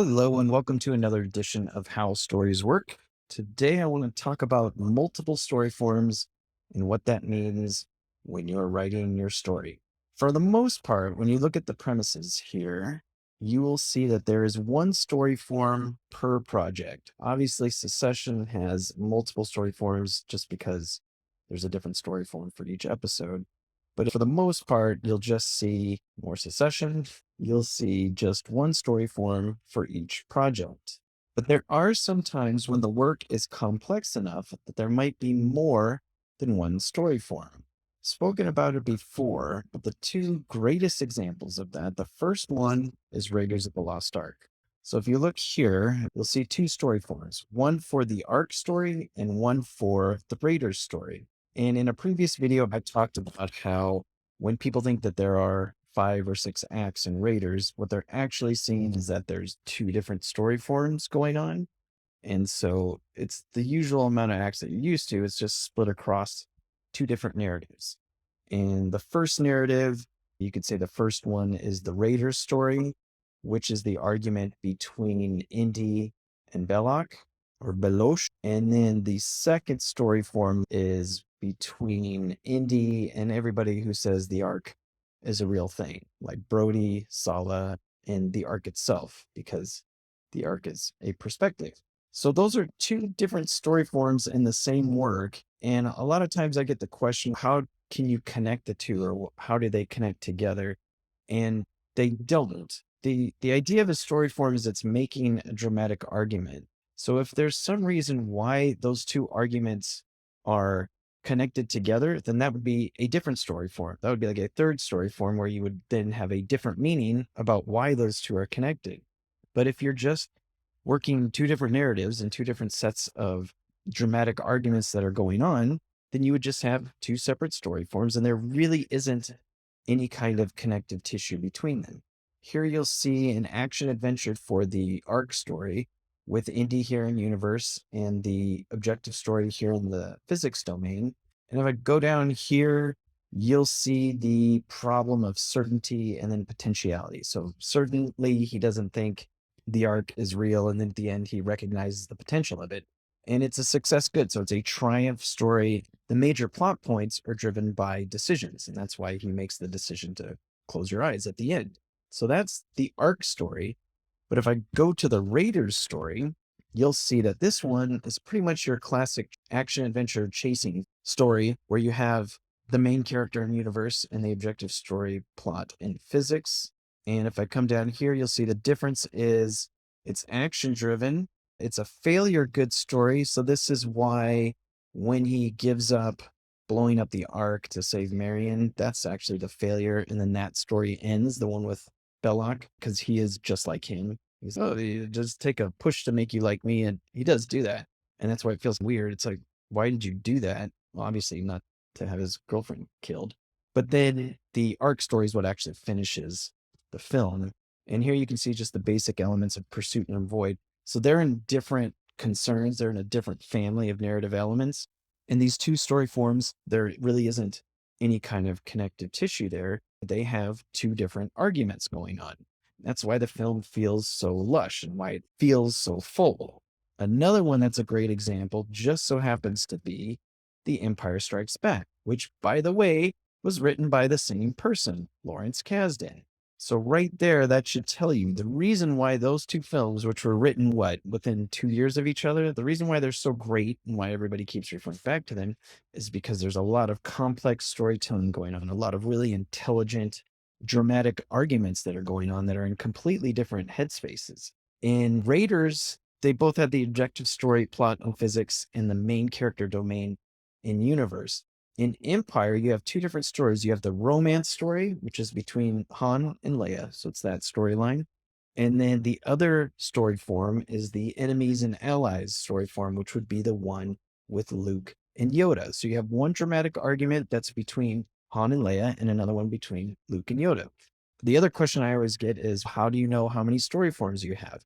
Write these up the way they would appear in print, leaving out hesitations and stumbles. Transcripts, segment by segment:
Hello, and welcome to another edition of How Stories Work. Today, I want to talk about multiple story forms and what that means when you're writing your story. For the most part, when you look at the premises here, you will see that there is one story form per project. Obviously, Succession has multiple story forms just because there's a different story form for each episode. But for the most part, you'll just see more Succession, you'll see just one story form for each project. But there are some times when the work is complex enough that there might be more than one story form. Spoken about it before, but the two greatest examples of that, the first one is Raiders of the Lost Ark. So if you look here, you'll see two story forms, one for the Ark story and one for the Raiders story. And in a previous video, I talked about how when people think that there are 5 or 6 acts in Raiders, what they're actually seeing is that there's two different story forms going on. And so it's the usual amount of acts that you're used to. It's just split across two different narratives. In the first narrative, you could say the first one is the Raiders story, which is the argument between Indy and Belloc or Beloche. And then the second story form is between Indy and everybody who says the Ark is a real thing, like Brody, Sala, and the Ark itself, because the Ark is a perspective. So those are two different story forms in the same work. And a lot of times I get the question, how can you connect the two, or how do they connect together? And they don't. The idea of a story form is it's making a dramatic argument. So if there's some reason why those two arguments are connected together, then that would be a different story form. That would be like a third story form where you would then have a different meaning about why those two are connected. But if you're just working two different narratives and two different sets of dramatic arguments that are going on, then you would just have two separate story forms, and there really isn't any kind of connective tissue between them. Here you'll see an action adventure for the arc story with Indy here in universe and the objective story here in the physics domain. And if I go down here, you'll see the problem of certainty and then potentiality. So certainly he doesn't think the arc is real, and then at the end he recognizes the potential of it. And it's a success good. So it's a triumph story. The major plot points are driven by decisions, and that's why he makes the decision to close your eyes at the end. So that's the arc story. But if I go to the Raiders story, you'll see that this one is pretty much your classic action adventure chasing story where you have the main character in universe and the objective story plot in physics. And if I come down here, you'll see the difference is it's action driven. It's a failure good story. So this is why when he gives up blowing up the ark to save Marion, that's actually the failure. And then that story ends, the one with Belloc, because he is just like him. He's, oh, you just take a push to make you like me. And he does do that. And that's why it feels weird. It's like, why did you do that? Well, obviously not to have his girlfriend killed. But then the arc story is what actually finishes the film. And here you can see just the basic elements of pursuit and avoid. So they're in different concerns. They're in a different family of narrative elements. In these two story forms, there really isn't any kind of connective tissue there. They have two different arguments going on. That's why the film feels so lush and why it feels so full. Another one that's a great example just so happens to be The Empire Strikes Back, which, by the way, was written by the same person, Lawrence Kasdan. So right there, that should tell you the reason why those two films, which were written, within 2 years of each other, the reason why they're so great and why everybody keeps referring back to them is because there's a lot of complex storytelling going on, a lot of really intelligent, dramatic arguments that are going on that are in completely different headspaces. In Raiders, they both had the objective story, plot, and physics in the main character domain in universe. In Empire, you have two different stories. You have the romance story, which is between Han and Leia. So it's that storyline. And then the other story form is the enemies and allies story form, which would be the one with Luke and Yoda. So you have one dramatic argument that's between Han and Leia and another one between Luke and Yoda. The other question I always get is, how do you know how many story forms you have?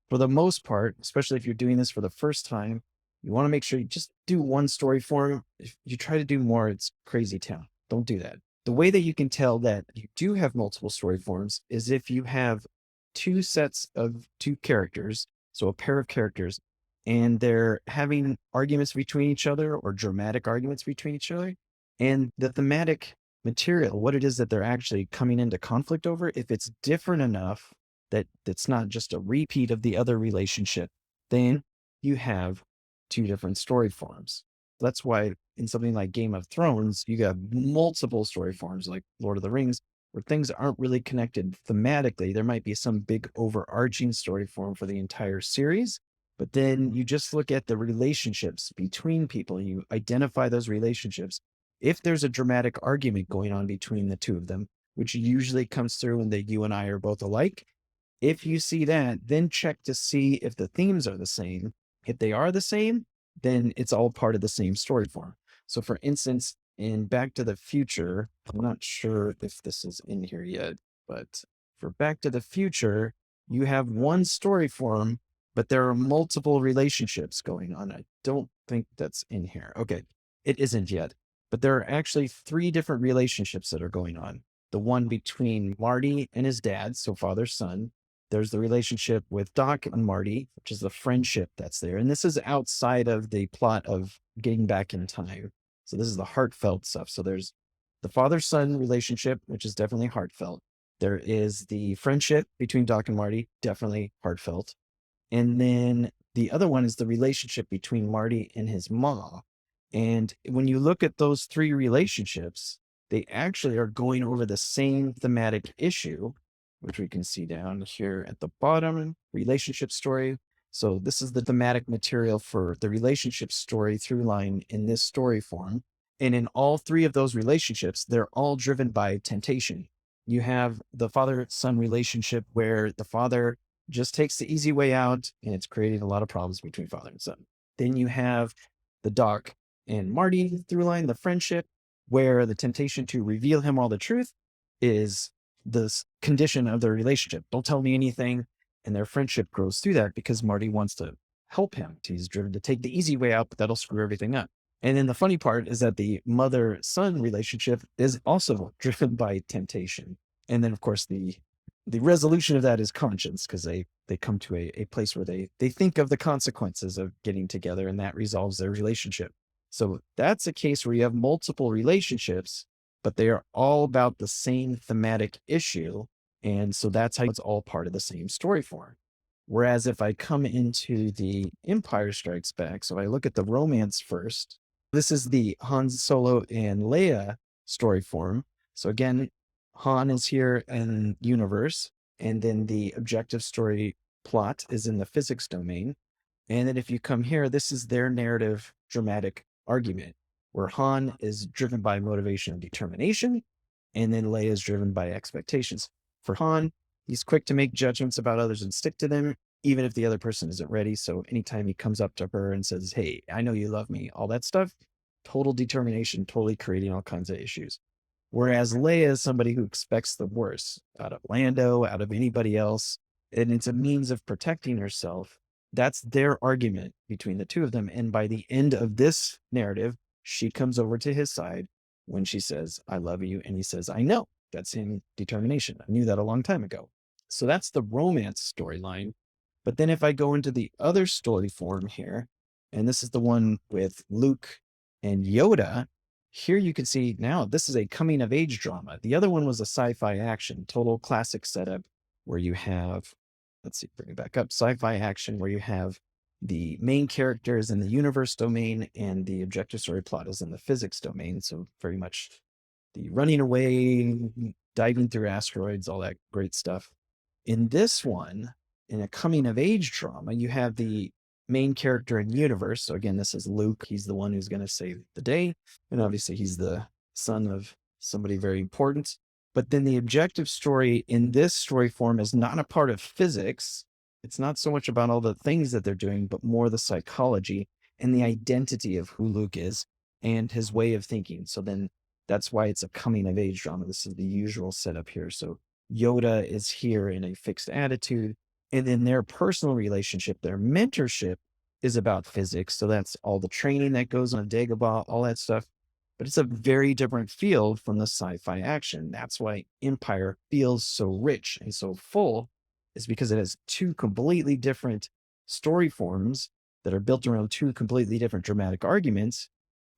For the most part, especially if you're doing this for the first time, you want to make sure you just do one story form. If you try to do more, it's crazy town. Don't do that. The way that you can tell that you do have multiple story forms is if you have two sets of two characters, so a pair of characters, and they're having arguments between each other or dramatic arguments between each other. And the thematic material, what it is that they're actually coming into conflict over, if it's different enough that it's not just a repeat of the other relationship, then you have two different story forms. That's why in something like Game of Thrones, you got multiple story forms like Lord of the Rings, where things aren't really connected thematically. There might be some big overarching story form for the entire series, but then you just look at the relationships between people, you identify those relationships. If there's a dramatic argument going on between the two of them, which usually comes through when you and I are both alike, if you see that, then check to see if the themes are the same. If they are the same, then it's all part of the same story form. So, for instance, in Back to the Future, I'm not sure if this is in here yet, but for Back to the Future, you have one story form, but there are multiple relationships going on. I don't think that's in here. Okay, it isn't yet, but there are actually three different relationships that are going on. The one between Marty and his dad, so father son. There's the relationship with Doc and Marty, which is the friendship that's there. And this is outside of the plot of getting back in time. So this is the heartfelt stuff. So there's the father-son relationship, which is definitely heartfelt. There is the friendship between Doc and Marty, definitely heartfelt. And then the other one is the relationship between Marty and his mom. And when you look at those three relationships, they actually are going over the same thematic issue, which we can see down here at the bottom, relationship story. So this is the thematic material for the relationship story through line in this story form. And in all three of those relationships, they're all driven by temptation. You have the father-son relationship where the father just takes the easy way out, and it's creating a lot of problems between father and son. Then you have the Doc and Marty through line, the friendship, where the temptation to reveal him all the truth is the condition of their relationship. Don't tell me anything. And their friendship grows through that because Marty wants to help him. He's driven to take the easy way out, but that'll screw everything up. And then the funny part is that the mother son relationship is also driven by temptation. And then, of course, the resolution of that is conscience, because they come to a place where they think of the consequences of getting together, and that resolves their relationship. So that's a case where you have multiple relationships, but they are all about the same thematic issue. And so that's how it's all part of the same story form. Whereas if I come into the Empire Strikes Back, so I look at the romance first, this is the Han Solo and Leia story form. So again, Han is here in universe, and then the objective story plot is in the physics domain. And then if you come here, this is their narrative dramatic argument, where Han is driven by motivation and determination, and then Leia is driven by expectations. For Han, he's quick to make judgments about others and stick to them, even if the other person isn't ready. So anytime he comes up to her and says, "Hey, I know you love me," all that stuff, total determination, totally creating all kinds of issues. Whereas Leia is somebody who expects the worst out of Lando, out of anybody else, and it's a means of protecting herself. That's their argument between the two of them. And by the end of this narrative, she comes over to his side when she says, "I love you." And he says, "I know." That's in determination. I knew that a long time ago. So that's the romance storyline. But then if I go into the other story form here, and this is the one with Luke and Yoda, here you can see now this is a coming of age drama. The other one was a sci-fi action, total classic setup where you have, let's see, bring it back up, sci-fi action where you have the main characters in the universe domain and the objective story plot is in the physics domain. So very much the running away, diving through asteroids, all that great stuff. In this one, in a coming of age drama, you have the main character in universe. So again, this is Luke. He's the one who's going to save the day. And obviously he's the son of somebody very important. But then the objective story in this story form is not a part of physics. It's not so much about all the things that they're doing, but more the psychology and the identity of who Luke is and his way of thinking. So then that's why it's a coming of age drama. This is the usual setup here. So Yoda is here in a fixed attitude. And then their personal relationship, their mentorship is about physics. So that's all the training that goes on Dagobah, all that stuff. But it's a very different field from the sci-fi action. That's why Empire feels so rich and so full, is because it has two completely different story forms that are built around two completely different dramatic arguments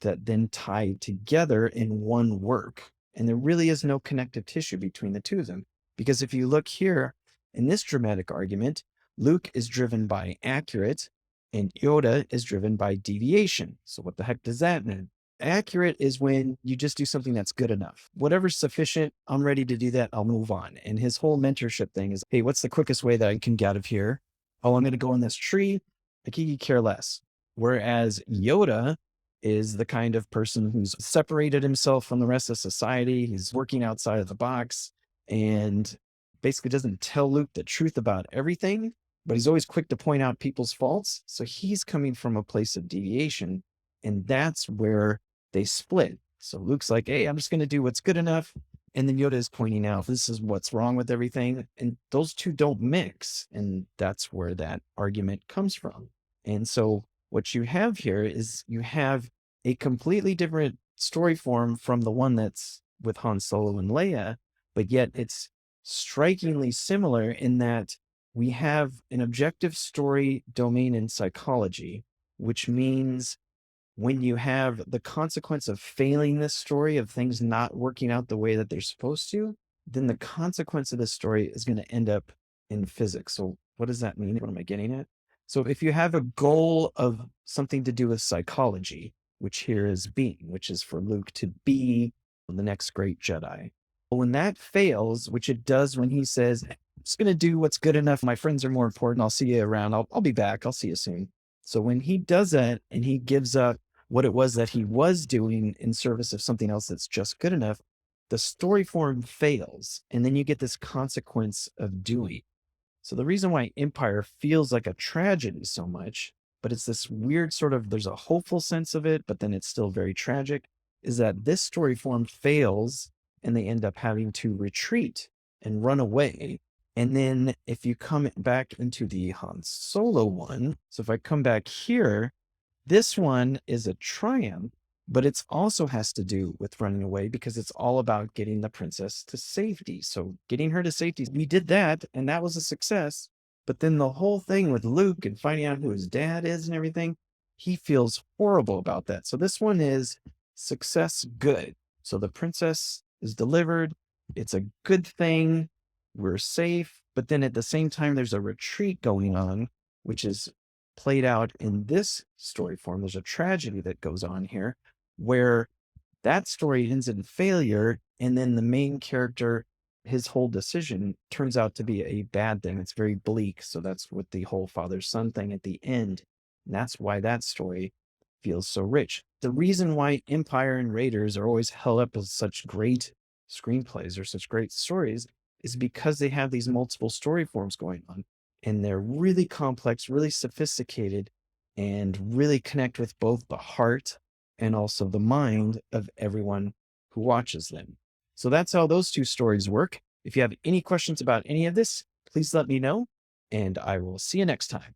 that then tie together in one work. And there really is no connective tissue between the two of them. Because if you look here in this dramatic argument, Luke is driven by accurate and Yoda is driven by deviation. So, what the heck does that mean? Accurate is when you just do something that's good enough. Whatever's sufficient, I'm ready to do that. I'll move on. And his whole mentorship thing is, hey, what's the quickest way that I can get out of here? Oh, I'm going to go on this tree. I could care less. Whereas Yoda is the kind of person who's separated himself from the rest of society. He's working outside of the box and basically doesn't tell Luke the truth about everything, but he's always quick to point out people's faults. So he's coming from a place of deviation. And that's where they split. So Luke's like, hey, I'm just going to do what's good enough. And then Yoda is pointing out, this is what's wrong with everything. And those two don't mix. And that's where that argument comes from. And so what you have here is you have a completely different story form from the one that's with Han Solo and Leia, but yet it's strikingly similar in that we have an objective story domain in psychology, which means when you have the consequence of failing this story, of things not working out the way that they're supposed to, then the consequence of the story is going to end up in physics. So what does that mean? What am I getting at? So if you have a goal of something to do with psychology, which here is being, which is for Luke to be the next great Jedi. But when that fails, which it does when he says, I'm just going to do what's good enough. My friends are more important. I'll see you around. I'll be back. I'll see you soon. So when he does that and he gives up what it was that he was doing in service of something else that's just good enough, the story form fails. And then you get this consequence of doing. So the reason why Empire feels like a tragedy so much, but it's this weird sort of, there's a hopeful sense of it, but then it's still very tragic, is that this story form fails and they end up having to retreat and run away. And then if you come back into the Han Solo one, so if I come back here, this one is a triumph, but it also has to do with running away because it's all about getting the princess to safety. So getting her to safety, we did that and that was a success. But then the whole thing with Luke and finding out who his dad is and everything, he feels horrible about that. So this one is success good. So the princess is delivered. It's a good thing. We're safe. But then at the same time, there's a retreat going on, which is played out in this story form. There's a tragedy that goes on here where that story ends in failure. And then the main character, his whole decision turns out to be a bad thing. It's very bleak. So that's with the whole father-son thing at the end. And that's why that story feels so rich. The reason why Empire and Raiders are always held up as such great screenplays or such great stories is because they have these multiple story forms going on. And they're really complex, really sophisticated, and really connect with both the heart and also the mind of everyone who watches them. So that's how those two stories work. If you have any questions about any of this, please let me know, and I will see you next time.